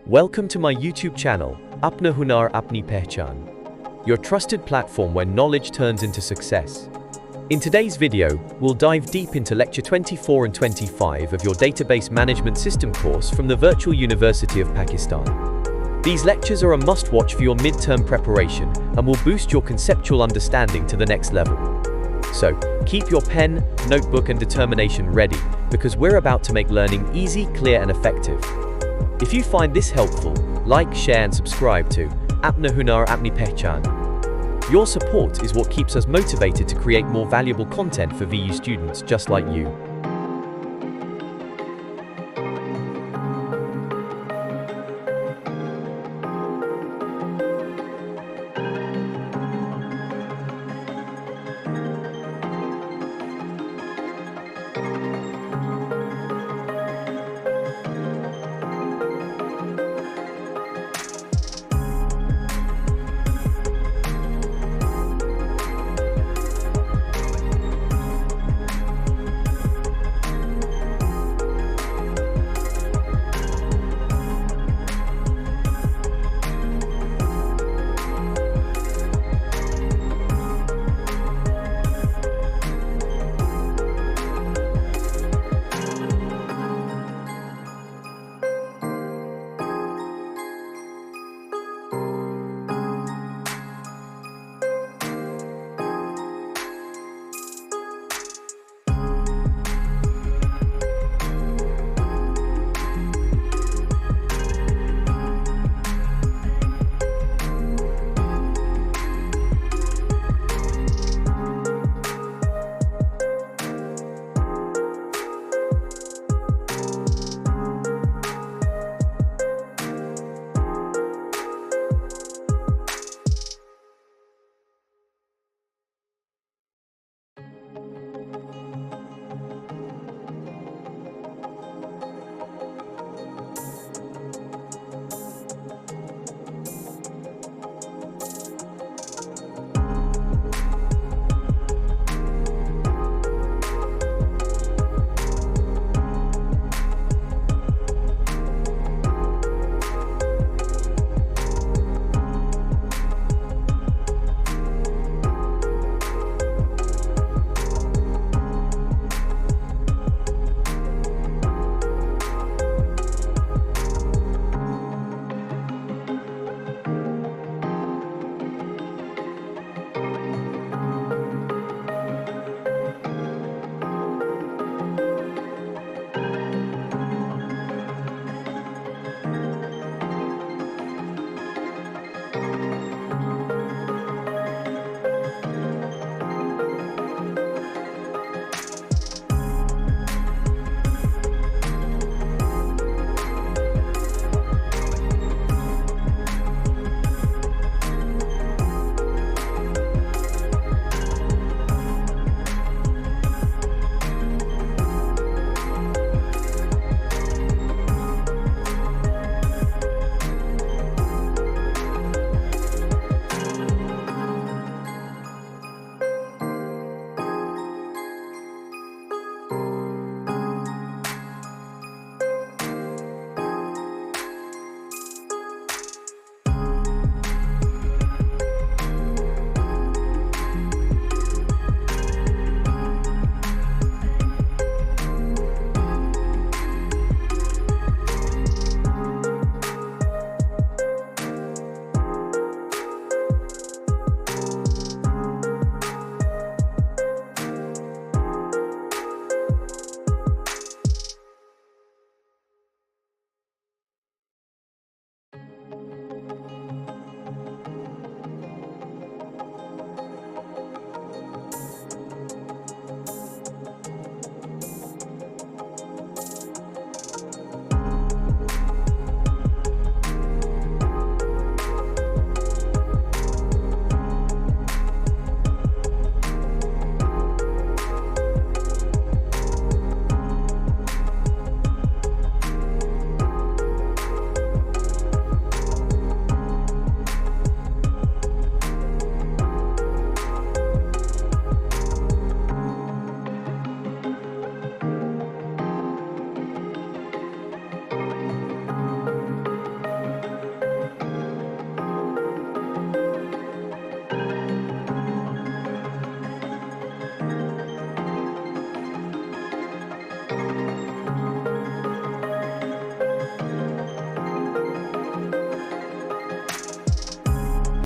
Welcome to my YouTube channel, Apna Hunar Apni Pehchan, your trusted platform where knowledge turns into success. In today's video, we'll dive deep into Lecture 24 and 25 of your Database Management System course from the Virtual University of Pakistan. These lectures are a must-watch for your midterm preparation and will boost your conceptual understanding to the next level. So, keep your pen, notebook and determination ready, because we're about to make learning easy, clear and effective. If you find this helpful, like, share and subscribe to Apna Hunar Apni Pehchan. Your support is what keeps us motivated to create more valuable content for VU students just like you.